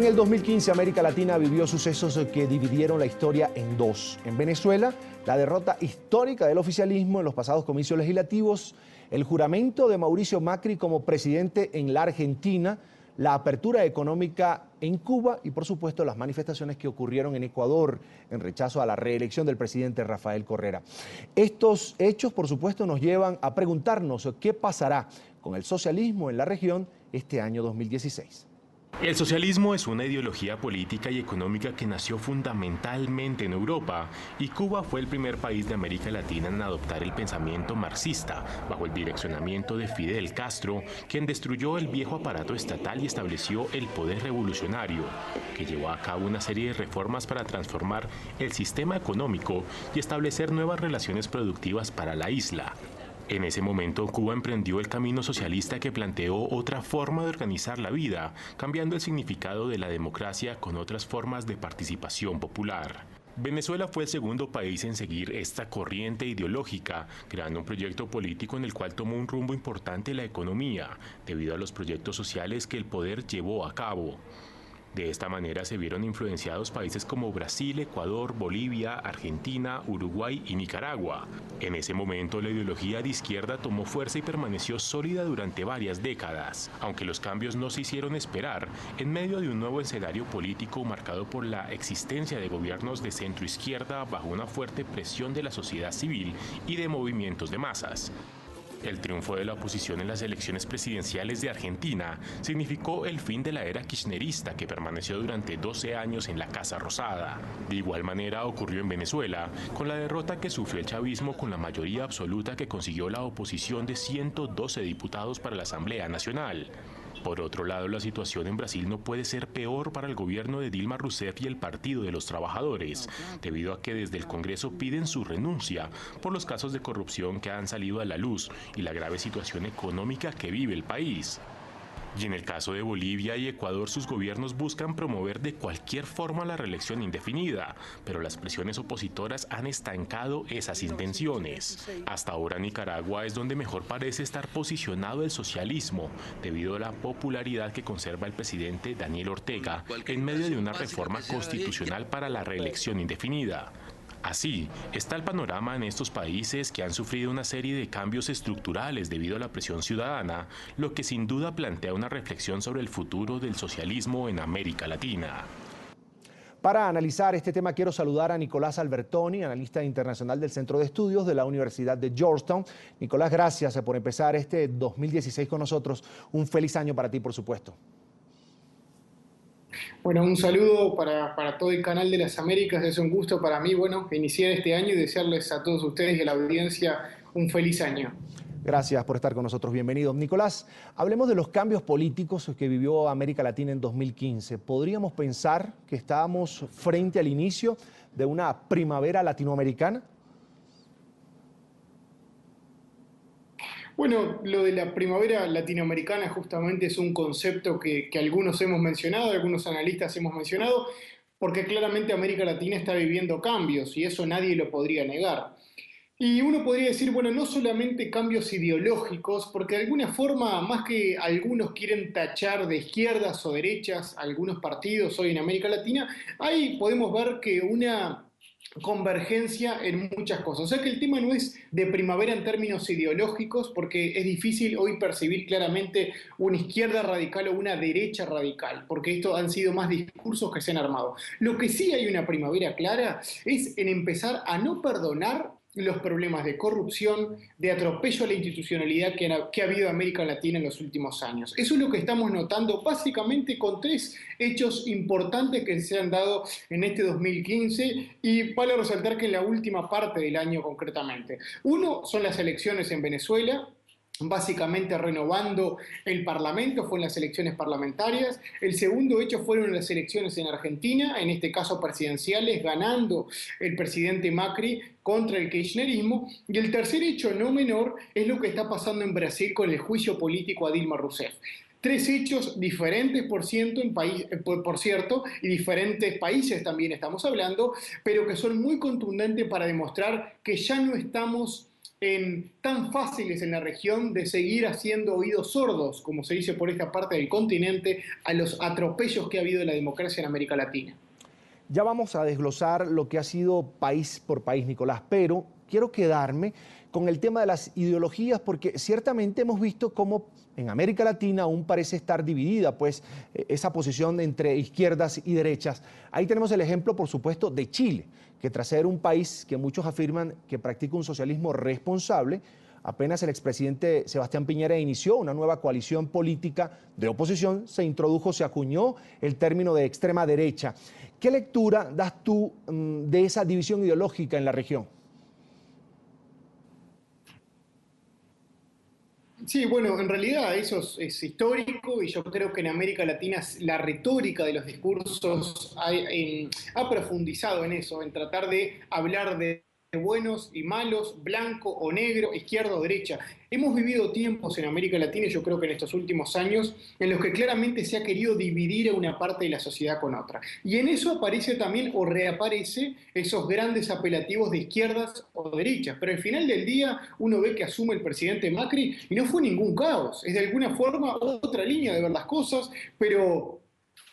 En el 2015, América Latina vivió sucesos que dividieron la historia en dos. En Venezuela, la derrota histórica del oficialismo en los pasados comicios legislativos, el juramento de Mauricio Macri como presidente en la Argentina, la apertura económica en Cuba y, por supuesto, las manifestaciones que ocurrieron en Ecuador en rechazo a la reelección del presidente Rafael Correa. Estos hechos, por supuesto, nos llevan a preguntarnos qué pasará con el socialismo en la región este año 2016. El socialismo es una ideología política y económica que nació fundamentalmente en Europa, y Cuba fue el primer país de América Latina en adoptar el pensamiento marxista, bajo el direccionamiento de Fidel Castro, quien destruyó el viejo aparato estatal y estableció el poder revolucionario, que llevó a cabo una serie de reformas para transformar el sistema económico y establecer nuevas relaciones productivas para la isla. En ese momento, Cuba emprendió el camino socialista que planteó otra forma de organizar la vida, cambiando el significado de la democracia con otras formas de participación popular. Venezuela fue el segundo país en seguir esta corriente ideológica, creando un proyecto político en el cual tomó un rumbo importante la economía, debido a los proyectos sociales que el poder llevó a cabo. De esta manera se vieron influenciados países como Brasil, Ecuador, Bolivia, Argentina, Uruguay y Nicaragua. En ese momento la ideología de izquierda tomó fuerza y permaneció sólida durante varias décadas, aunque los cambios no se hicieron esperar en medio de un nuevo escenario político marcado por la existencia de gobiernos de centro-izquierda bajo una fuerte presión de la sociedad civil y de movimientos de masas. El triunfo de la oposición en las elecciones presidenciales de Argentina significó el fin de la era kirchnerista que permaneció durante 12 años en la Casa Rosada. De igual manera ocurrió en Venezuela, con la derrota que sufrió el chavismo con la mayoría absoluta que consiguió la oposición de 112 diputados para la Asamblea Nacional. Por otro lado, la situación en Brasil no puede ser peor para el gobierno de Dilma Rousseff y el Partido de los Trabajadores, debido a que desde el Congreso piden su renuncia por los casos de corrupción que han salido a la luz y la grave situación económica que vive el país. Y en el caso de Bolivia y Ecuador, sus gobiernos buscan promover de cualquier forma la reelección indefinida, pero las presiones opositoras han estancado esas intenciones. Hasta ahora Nicaragua es donde mejor parece estar posicionado el socialismo, debido a la popularidad que conserva el presidente Daniel Ortega en medio de una reforma constitucional para la reelección indefinida. Así está el panorama en estos países que han sufrido una serie de cambios estructurales debido a la presión ciudadana, lo que sin duda plantea una reflexión sobre el futuro del socialismo en América Latina. Para analizar este tema quiero saludar a Nicolás Albertoni, analista internacional del Centro de Estudios de la Universidad de Georgetown. Nicolás, gracias por empezar este 2016 con nosotros. Un feliz año para ti, por supuesto. Bueno, un saludo para todo el canal de las Américas. Es un gusto para mí, iniciar este año y desearles a todos ustedes y a la audiencia un feliz año. Gracias por estar con nosotros. Bienvenido. Nicolás, hablemos de los cambios políticos que vivió América Latina en 2015. ¿Podríamos pensar que estábamos frente al inicio de una primavera latinoamericana? Bueno, lo de la primavera latinoamericana justamente es un concepto que algunos hemos mencionado, algunos analistas hemos mencionado, porque claramente América Latina está viviendo cambios y eso nadie lo podría negar. Y uno podría decir, bueno, no solamente cambios ideológicos, porque de alguna forma, más que algunos quieren tachar de izquierdas o derechas algunos partidos hoy en América Latina, ahí podemos ver que una convergencia en muchas cosas. O sea que el tema no es de primavera en términos ideológicos, porque es difícil hoy percibir claramente una izquierda radical o una derecha radical, porque estos han sido más discursos que se han armado. Lo que sí hay una primavera clara es en empezar a no perdonar los problemas de corrupción, de atropello a la institucionalidad que ha habido en América Latina en los últimos años. Eso es lo que estamos notando básicamente con tres hechos importantes que se han dado en este 2015 y vale resaltar que en la última parte del año concretamente. Uno son las elecciones en Venezuela, básicamente renovando el Parlamento, fue en las elecciones parlamentarias. El segundo hecho fueron las elecciones en Argentina, en este caso presidenciales, ganando el presidente Macri contra el kirchnerismo. Y el tercer hecho, no menor, es lo que está pasando en Brasil con el juicio político a Dilma Rousseff. Tres hechos diferentes, por cierto, y diferentes países también estamos hablando, pero que son muy contundentes para demostrar que ya no estamos tan fáciles en la región de seguir haciendo oídos sordos, como se dice por esta parte del continente, a los atropellos que ha habido de la democracia en América Latina. Ya vamos a desglosar lo que ha sido país por país, Nicolás, pero quiero quedarme con el tema de las ideologías, porque ciertamente hemos visto cómo en América Latina aún parece estar dividida, pues esa posición entre izquierdas y derechas. Ahí tenemos el ejemplo, por supuesto, de Chile, que tras ser un país que muchos afirman que practica un socialismo responsable, apenas el expresidente Sebastián Piñera inició una nueva coalición política de oposición, se introdujo, se acuñó el término de extrema derecha. ¿Qué lectura das tú de esa división ideológica en la región? Sí, bueno, en realidad eso es histórico y yo creo que en América Latina la retórica de los discursos ha profundizado en eso, en tratar de hablar de buenos y malos, blanco o negro, izquierda o derecha. Hemos vivido tiempos en América Latina, y yo creo que en estos últimos años, en los que claramente se ha querido dividir a una parte de la sociedad con otra. Y en eso aparece también o reaparece esos grandes apelativos de izquierdas o derechas. Pero al final del día uno ve que asume el presidente Macri y no fue ningún caos. Es de alguna forma otra línea de ver las cosas, pero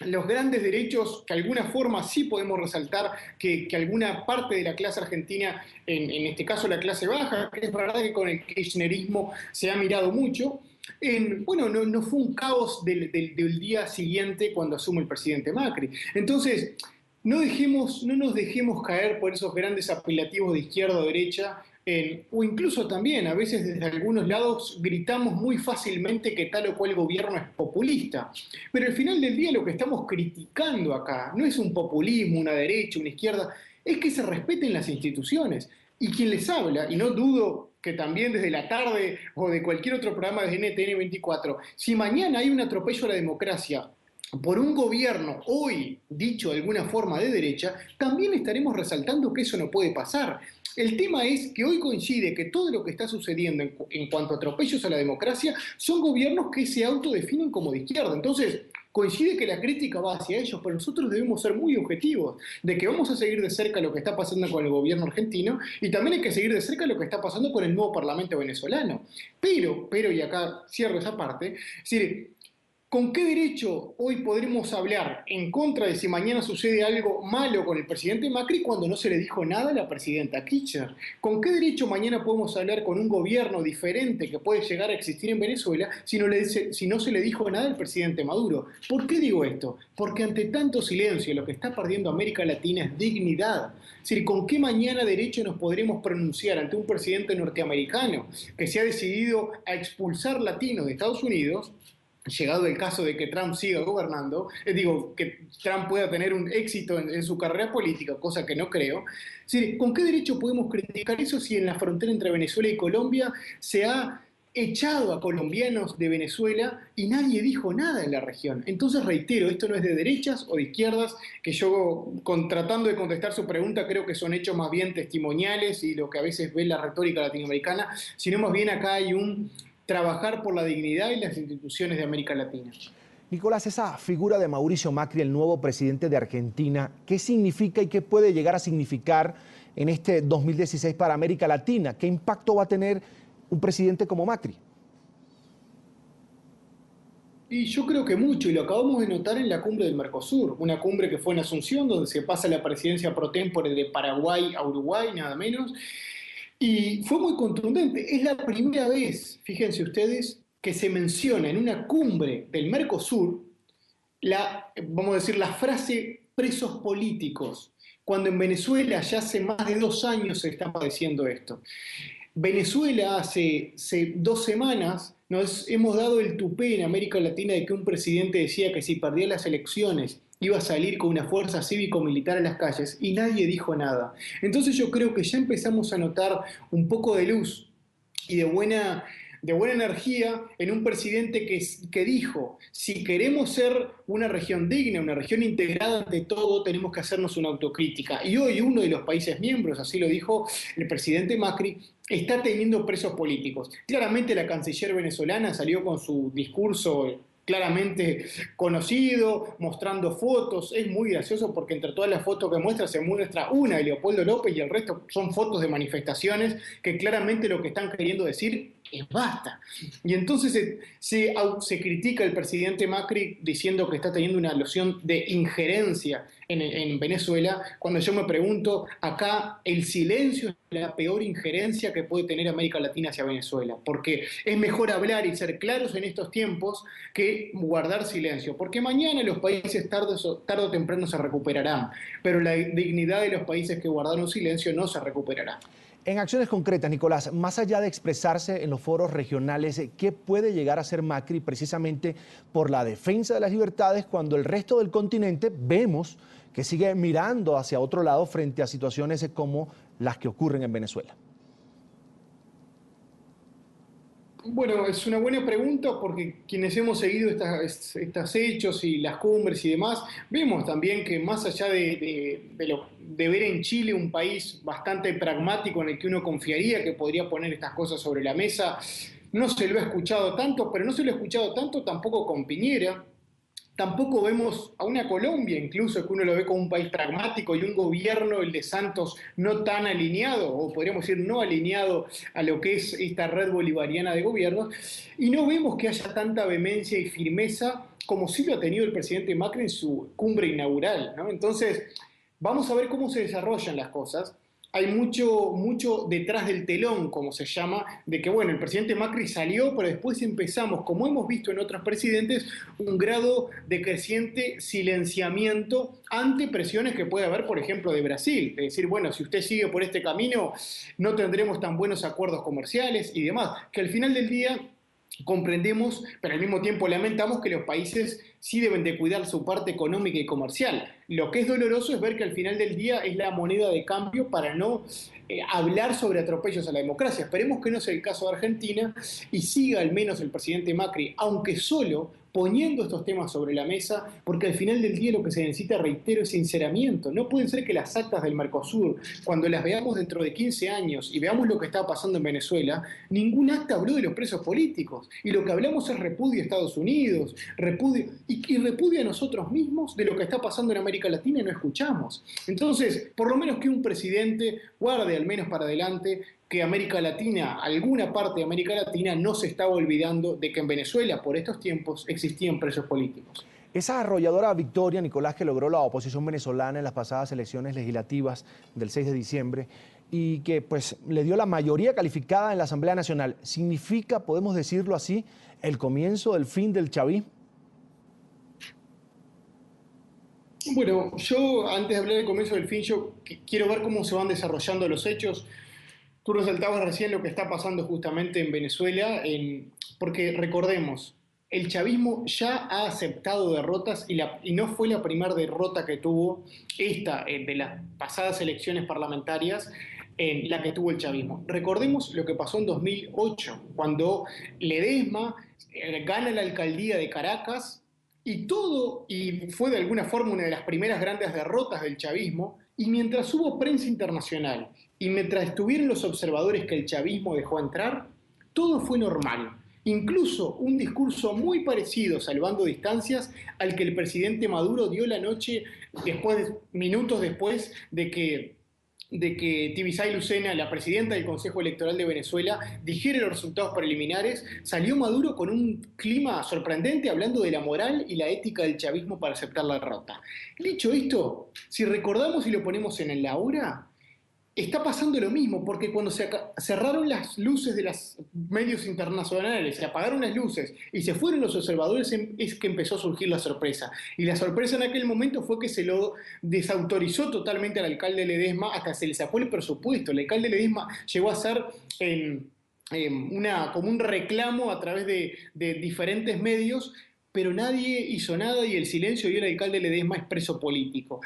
los grandes derechos, que de alguna forma sí podemos resaltar que alguna parte de la clase argentina, en este caso la clase baja, que es verdad que con el kirchnerismo se ha mirado mucho, bueno, no fue un caos del día siguiente cuando asume el presidente Macri. Entonces, no nos dejemos caer por esos grandes apelativos de izquierda o derecha, o incluso también, a veces desde algunos lados, gritamos muy fácilmente que tal o cual gobierno es populista. Pero al final del día lo que estamos criticando acá no es un populismo, una derecha, una izquierda, es que se respeten las instituciones. Y quien les habla, y no dudo que también desde la tarde o de cualquier otro programa de NTN 24, si mañana hay un atropello a la democracia por un gobierno hoy dicho de alguna forma de derecha, también estaremos resaltando que eso no puede pasar. El tema es que hoy coincide que todo lo que está sucediendo en cuanto a atropellos a la democracia son gobiernos que se autodefinen como de izquierda. Entonces, coincide que la crítica va hacia ellos, pero nosotros debemos ser muy objetivos, de que vamos a seguir de cerca lo que está pasando con el gobierno argentino y también hay que seguir de cerca lo que está pasando con el nuevo Parlamento venezolano. Pero, y acá cierro esa parte, es decir, ¿con qué derecho hoy podremos hablar en contra de si mañana sucede algo malo con el presidente Macri cuando no se le dijo nada a la presidenta Kirchner? ¿Con qué derecho mañana podemos hablar con un gobierno diferente que puede llegar a existir en Venezuela si no se le dijo nada al presidente Maduro? ¿Por qué digo esto? Porque ante tanto silencio lo que está perdiendo América Latina es dignidad. Es decir, ¿con qué mañana derecho nos podremos pronunciar ante un presidente norteamericano que se ha decidido a expulsar latinos de Estados Unidos? Llegado el caso de que Trump siga gobernando, que Trump pueda tener un éxito en su carrera política, cosa que no creo. Es ¿con qué derecho podemos criticar eso si en la frontera entre Venezuela y Colombia se ha echado a colombianos de Venezuela y nadie dijo nada en la región? Entonces reitero, esto no es de derechas o de izquierdas, que yo tratando de contestar su pregunta creo que son hechos más bien testimoniales y lo que a veces ve la retórica latinoamericana, sino más bien acá hay un trabajar por la dignidad y las instituciones de América Latina. Nicolás, esa figura de Mauricio Macri, el nuevo presidente de Argentina, ¿qué significa y qué puede llegar a significar en este 2016 para América Latina? ¿Qué impacto va a tener un presidente como Macri? Y yo creo que mucho, y lo acabamos de notar en la cumbre del Mercosur, una cumbre que fue en Asunción, donde se pasa la presidencia pro tempore de Paraguay a Uruguay, nada menos. Y fue muy contundente. Es la primera vez, fíjense ustedes, que se menciona en una cumbre del Mercosur vamos a decir, la frase presos políticos, cuando en Venezuela ya hace más de 2 años se está padeciendo esto. Venezuela hace 2 semanas nos hemos dado el tupé en América Latina de que un presidente decía que si perdía las elecciones iba a salir con una fuerza cívico-militar a las calles y nadie dijo nada. Entonces yo creo que ya empezamos a notar un poco de luz y de buena energía en un presidente que dijo, si queremos ser una región digna, una región integrada ante todo, tenemos que hacernos una autocrítica. Y hoy uno de los países miembros, así lo dijo el presidente Macri, está teniendo presos políticos. Claramente la canciller venezolana salió con su discurso claramente conocido, mostrando fotos. Es muy gracioso porque entre todas las fotos que muestra se muestra una de Leopoldo López y el resto son fotos de manifestaciones que claramente lo que están queriendo decir es basta. Y entonces se critica al presidente Macri diciendo que está teniendo una noción de injerencia en Venezuela, cuando yo me pregunto, acá el silencio es la peor injerencia que puede tener América Latina hacia Venezuela, porque es mejor hablar y ser claros en estos tiempos que guardar silencio, porque mañana los países tarde o temprano se recuperarán, pero la dignidad de los países que guardaron silencio no se recuperará. En acciones concretas, Nicolás, más allá de expresarse en los foros regionales, ¿qué puede llegar a hacer Macri precisamente por la defensa de las libertades cuando el resto del continente vemos que sigue mirando hacia otro lado frente a situaciones como las que ocurren en Venezuela? Bueno, es una buena pregunta porque quienes hemos seguido estos hechos y las cumbres y demás, vemos también que más allá de ver en Chile un país bastante pragmático en el que uno confiaría que podría poner estas cosas sobre la mesa, no se lo ha escuchado tanto, pero no se lo ha escuchado tanto tampoco con Piñera. Tampoco vemos a una Colombia, incluso que uno lo ve como un país pragmático y un gobierno, el de Santos, no tan alineado, o podríamos decir no alineado a lo que es esta red bolivariana de gobiernos, y no vemos que haya tanta vehemencia y firmeza como sí lo ha tenido el presidente Macri en su cumbre inaugural, ¿no? Entonces, vamos a ver cómo se desarrollan las cosas. Hay mucho detrás del telón, como se llama, de que, bueno, el presidente Macri salió, pero después empezamos, como hemos visto en otros presidentes, un grado de creciente silenciamiento ante presiones que puede haber, por ejemplo, de Brasil. Es decir, bueno, si usted sigue por este camino, no tendremos tan buenos acuerdos comerciales y demás, que al final del día comprendemos, pero al mismo tiempo lamentamos que los países sí deben de cuidar su parte económica y comercial. Lo que es doloroso es ver que al final del día es la moneda de cambio para no hablar sobre atropellos a la democracia. Esperemos que no sea el caso de Argentina y siga al menos el presidente Macri, aunque solo, poniendo estos temas sobre la mesa, porque al final del día lo que se necesita, reitero, es sinceramiento. No puede ser que las actas del Mercosur, cuando las veamos dentro de 15 años y veamos lo que está pasando en Venezuela, ningún acta habló de los presos políticos. Y lo que hablamos es repudio a Estados Unidos, repudio a nosotros mismos de lo que está pasando en América Latina y no escuchamos. Entonces, por lo menos que un presidente guarde al menos para adelante que América Latina, alguna parte de América Latina, no se estaba olvidando de que en Venezuela, por estos tiempos, existían presos políticos. Esa arrolladora victoria, Nicolás, que logró la oposición venezolana en las pasadas elecciones legislativas del 6 de diciembre y que pues le dio la mayoría calificada en la Asamblea Nacional, ¿significa, podemos decirlo así, el comienzo del fin del chavismo? Bueno, yo antes de hablar del comienzo del fin, yo quiero ver cómo se van desarrollando los hechos. Tú resaltabas recién lo que está pasando justamente en Venezuela, porque recordemos, el chavismo ya ha aceptado derrotas y no fue la primera derrota que tuvo esta de las pasadas elecciones parlamentarias, en la que tuvo el chavismo. Recordemos lo que pasó en 2008, cuando Ledesma gana la alcaldía de Caracas y fue de alguna forma una de las primeras grandes derrotas del chavismo, y mientras hubo prensa internacional y mientras estuvieron los observadores que el chavismo dejó entrar, todo fue normal. Incluso un discurso muy parecido, salvando distancias, al que el presidente Maduro dio la noche, minutos después de que Tibisay Lucena, la presidenta del Consejo Electoral de Venezuela, dijera los resultados preliminares. Salió Maduro con un clima sorprendente hablando de la moral y la ética del chavismo para aceptar la derrota. Dicho esto, si recordamos y lo ponemos en el ahora, está pasando lo mismo, porque cuando se cerraron las luces de los medios internacionales, se apagaron las luces y se fueron los observadores, es que empezó a surgir la sorpresa. Y la sorpresa en aquel momento fue que se lo desautorizó totalmente al alcalde Ledesma, hasta se le sacó el presupuesto. El alcalde Ledesma llegó a ser como un reclamo a través de diferentes medios, pero nadie hizo nada y el silencio y el alcalde Ledesma es preso político.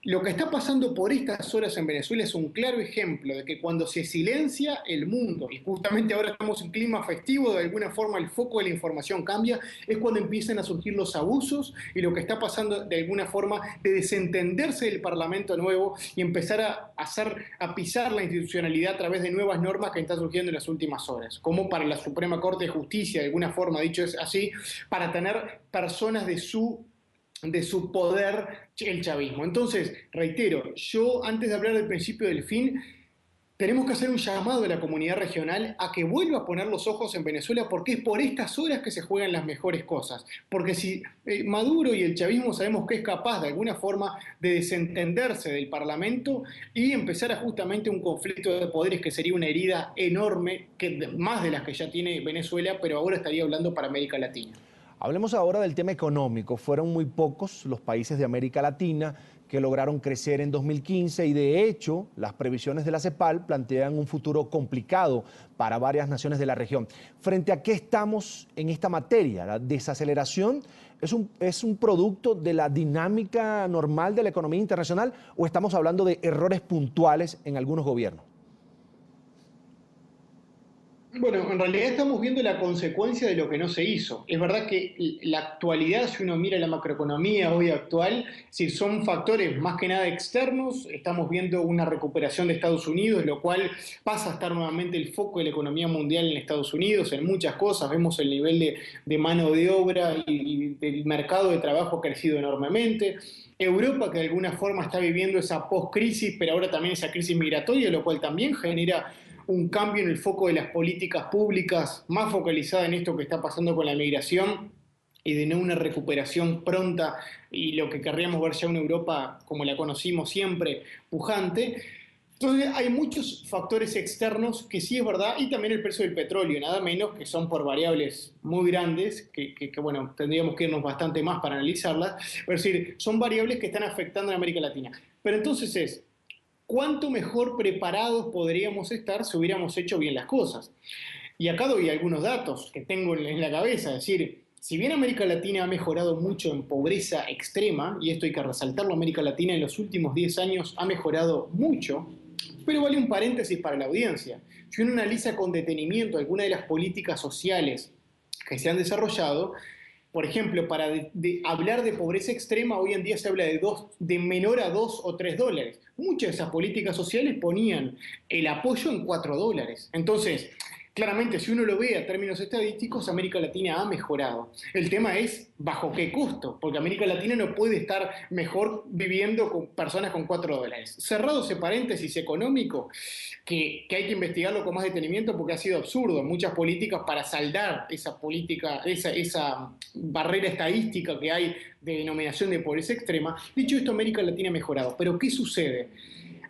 Lo que está pasando por estas horas en Venezuela es un claro ejemplo de que cuando se silencia el mundo, y justamente ahora estamos en clima festivo, de alguna forma el foco de la información cambia, es cuando empiezan a surgir los abusos y lo que está pasando de alguna forma de desentenderse del Parlamento nuevo y empezar a pisar la institucionalidad a través de nuevas normas que están surgiendo en las últimas horas, como para la Suprema Corte de Justicia, de alguna forma, dicho es así, para tener personas de su poder el chavismo. Entonces, reitero, yo antes de hablar del principio del fin, tenemos que hacer un llamado de la comunidad regional a que vuelva a poner los ojos en Venezuela porque es por estas horas que se juegan las mejores cosas. Porque si Maduro y el chavismo sabemos que es capaz de alguna forma de desentenderse del Parlamento y empezar a justamente un conflicto de poderes que sería una herida enorme, más de las que ya tiene Venezuela, pero ahora estaría hablando para América Latina. Hablemos ahora del tema económico. Fueron muy pocos los países de América Latina que lograron crecer en 2015 y de hecho las previsiones de la CEPAL plantean un futuro complicado para varias naciones de la región. ¿Frente a qué estamos en esta materia? ¿La desaceleración es un producto de la dinámica normal de la economía internacional o estamos hablando de errores puntuales en algunos gobiernos? Bueno, en realidad estamos viendo la consecuencia de lo que no se hizo. Es verdad que la actualidad, si uno mira la macroeconomía hoy actual, si son factores más que nada externos, estamos viendo una recuperación de Estados Unidos, lo cual pasa a estar nuevamente el foco de la economía mundial en Estados Unidos, en muchas cosas. Vemos el nivel de mano de obra y del mercado de trabajo ha crecido enormemente. Europa, que de alguna forma está viviendo esa post-crisis, pero ahora también esa crisis migratoria, lo cual también genera un cambio en el foco de las políticas públicas, más focalizada en esto que está pasando con la migración y de no una recuperación pronta y lo que querríamos ver ya una Europa como la conocimos siempre, pujante. Entonces hay muchos factores externos que sí es verdad, y también el precio del petróleo, nada menos, que son por variables muy grandes, bueno, tendríamos que irnos bastante más para analizarlas, pero es decir, son variables que están afectando a América Latina. Pero entonces ¿cuánto mejor preparados podríamos estar si hubiéramos hecho bien las cosas? Y acá doy algunos datos que tengo en la cabeza, es decir, si bien América Latina ha mejorado mucho en pobreza extrema, y esto hay que resaltarlo, América Latina en los últimos 10 años ha mejorado mucho, pero vale un paréntesis para la audiencia. Si uno analiza con detenimiento algunas de las políticas sociales que se han desarrollado, por ejemplo, para hablar de pobreza extrema, hoy en día se habla de menor a 2 o 3 dólares. Muchas de esas políticas sociales ponían el apoyo en 4 dólares. Entonces, claramente, si uno lo ve a términos estadísticos, América Latina ha mejorado. El tema es, ¿bajo qué costo? Porque América Latina no puede estar mejor viviendo con personas con 4 dólares. Cerrado ese paréntesis económico, que hay que investigarlo con más detenimiento porque ha sido absurdo. Muchas políticas para saldar esa política, esa barrera estadística que hay de denominación de pobreza extrema. Dicho esto, América Latina ha mejorado. Pero ¿qué sucede?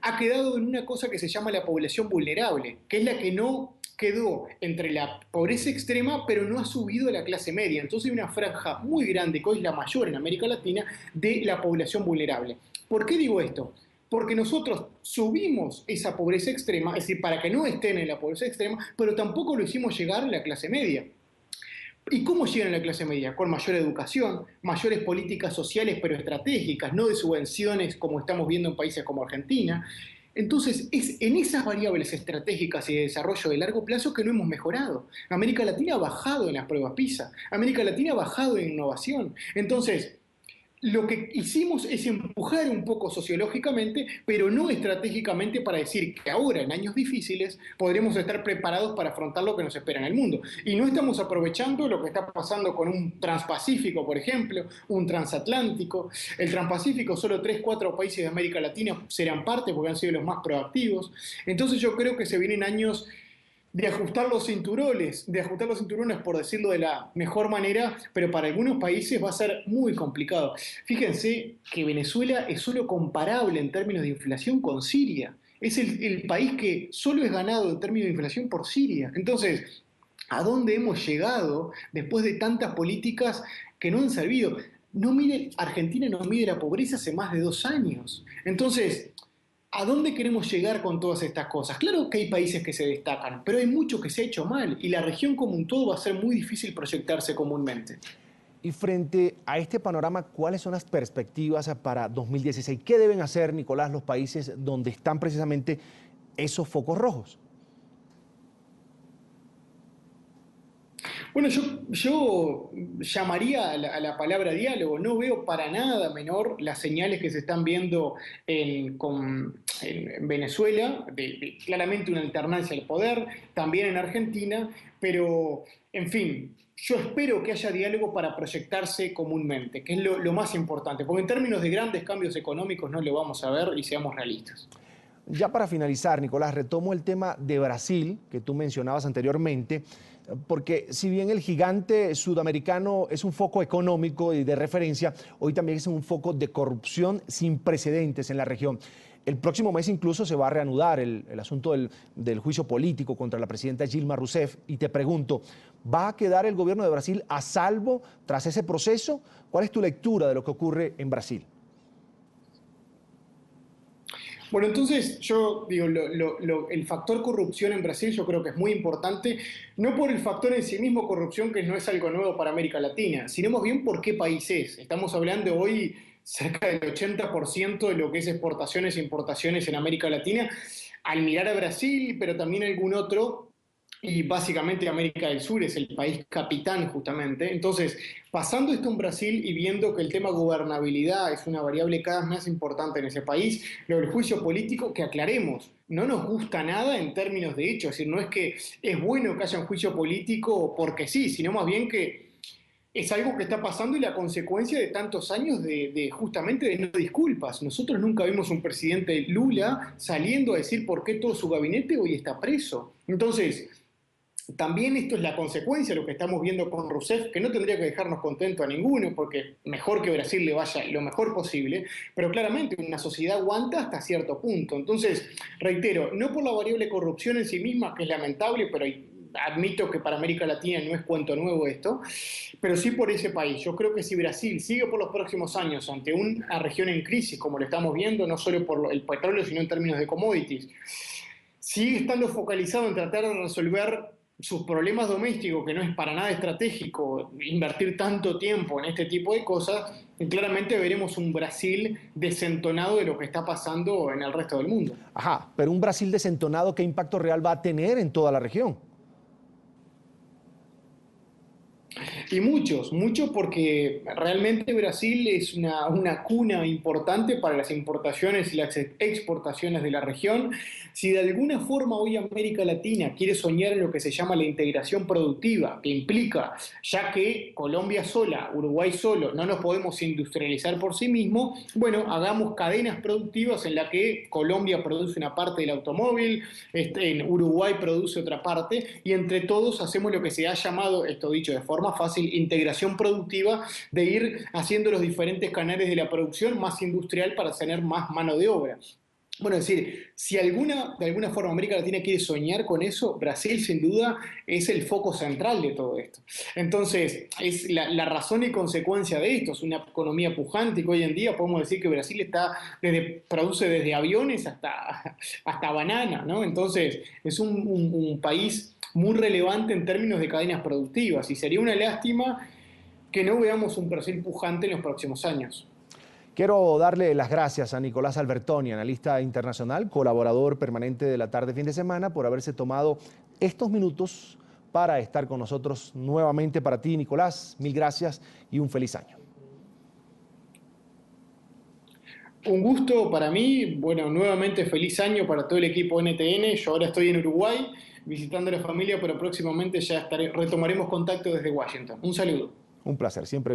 Ha quedado en una cosa que se llama la población vulnerable, que es la que no quedó entre la pobreza extrema, pero no ha subido a la clase media. Entonces hay una franja muy grande, que hoy es la mayor en América Latina, de la población vulnerable. ¿Por qué digo esto? Porque nosotros subimos esa pobreza extrema, es decir, para que no estén en la pobreza extrema, pero tampoco lo hicimos llegar a la clase media. ¿Y cómo llegan a la clase media? Con mayor educación, mayores políticas sociales pero estratégicas, no de subvenciones como estamos viendo en países como Argentina. Entonces, es en esas variables estratégicas y de desarrollo de largo plazo que no hemos mejorado. América Latina ha bajado en las pruebas PISA, América Latina ha bajado en innovación. Entonces, lo que hicimos es empujar un poco sociológicamente, pero no estratégicamente para decir que ahora, en años difíciles, podremos estar preparados para afrontar lo que nos espera en el mundo. Y no estamos aprovechando lo que está pasando con un transpacífico, por ejemplo, un transatlántico. El transpacífico, solo 3, 4 países de América Latina serán parte porque han sido los más proactivos. Entonces yo creo que se vienen años de ajustar los cinturones, por decirlo de la mejor manera, pero para algunos países va a ser muy complicado. Fíjense que Venezuela es solo comparable en términos de inflación con Siria. Es el país que solo es ganado en términos de inflación por Siria. Entonces, ¿a dónde hemos llegado después de tantas políticas que no han servido? Argentina no mide la pobreza hace más de 2 años. Entonces, ¿a dónde queremos llegar con todas estas cosas? Claro que hay países que se destacan, pero hay mucho que se ha hecho mal y la región como un todo va a ser muy difícil proyectarse comúnmente. Y frente a este panorama, ¿cuáles son las perspectivas para 2016? ¿Qué deben hacer, Nicolás, los países donde están precisamente esos focos rojos? Bueno, yo llamaría a la palabra diálogo. No veo para nada menor las señales que se están viendo en Venezuela, de claramente una alternancia al poder, también en Argentina, pero, en fin, yo espero que haya diálogo para proyectarse comúnmente, que es lo más importante, porque en términos de grandes cambios económicos no lo vamos a ver y seamos realistas. Ya para finalizar, Nicolás, retomo el tema de Brasil, que tú mencionabas anteriormente, porque si bien el gigante sudamericano es un foco económico y de referencia, hoy también es un foco de corrupción sin precedentes en la región. El próximo mes incluso se va a reanudar el asunto del juicio político contra la presidenta Dilma Rousseff. Y te pregunto, ¿va a quedar el gobierno de Brasil a salvo tras ese proceso? ¿Cuál es tu lectura de lo que ocurre en Brasil? Bueno, entonces yo digo, el factor corrupción en Brasil yo creo que es muy importante, no por el factor en sí mismo corrupción, que no es algo nuevo para América Latina, sino más bien por qué país es. Estamos hablando hoy cerca del 80% de lo que es exportaciones e importaciones en América Latina, al mirar a Brasil, pero también algún otro. Y básicamente América del Sur es el país capitán justamente. Entonces, pasando esto en Brasil y viendo que el tema gobernabilidad es una variable cada vez más importante en ese país, lo del juicio político, que aclaremos, no nos gusta nada en términos de hecho, es decir, no es que es bueno que haya un juicio político porque sí, sino más bien que es algo que está pasando y la consecuencia de tantos años justamente de no disculpas. Nosotros nunca vimos un presidente Lula saliendo a decir por qué todo su gabinete hoy está preso. Entonces, también esto es la consecuencia de lo que estamos viendo con Rousseff, que no tendría que dejarnos contentos a ninguno, porque mejor que Brasil le vaya lo mejor posible, pero claramente una sociedad aguanta hasta cierto punto. Entonces, reitero, no por la variable corrupción en sí misma, que es lamentable, pero admito que para América Latina no es cuento nuevo esto, pero sí por ese país. Yo creo que si Brasil sigue por los próximos años ante una región en crisis, como lo estamos viendo, no solo por el petróleo, sino en términos de commodities, sigue estando focalizado en tratar de resolver sus problemas domésticos, que no es para nada estratégico invertir tanto tiempo en este tipo de cosas, claramente veremos un Brasil desentonado de lo que está pasando en el resto del mundo. Ajá, pero un Brasil desentonado, ¿qué impacto real va a tener en toda la región? Y muchos porque realmente Brasil es una cuna importante para las importaciones y las exportaciones de la región. Si de alguna forma hoy América Latina quiere soñar en lo que se llama la integración productiva, que implica, ya que Colombia sola, Uruguay solo, no nos podemos industrializar por sí mismo, bueno, hagamos cadenas productivas en la que Colombia produce una parte del automóvil, en Uruguay produce otra parte, y entre todos hacemos lo que se ha llamado, esto dicho de forma fácil, integración productiva, de ir haciendo los diferentes canales de la producción más industrial para tener más mano de obra. Bueno, es decir, si de alguna forma América Latina quiere soñar con eso, Brasil sin duda es el foco central de todo esto. Entonces, es la razón y consecuencia de esto. Es una economía pujante que hoy en día podemos decir que Brasil produce desde aviones hasta banana, ¿no? Entonces, es un país muy relevante en términos de cadenas productivas y sería una lástima que no veamos un Brasil pujante en los próximos años. Quiero darle las gracias a Nicolás Albertoni, analista internacional, colaborador permanente de La Tarde Fin de Semana, por haberse tomado estos minutos para estar con nosotros nuevamente. Para ti, Nicolás, mil gracias y un feliz año. Un gusto para mí, bueno, nuevamente feliz año para todo el equipo NTN. Yo ahora estoy en Uruguay visitando a la familia, pero próximamente ya retomaremos contacto desde Washington. Un saludo. Un placer, siempre.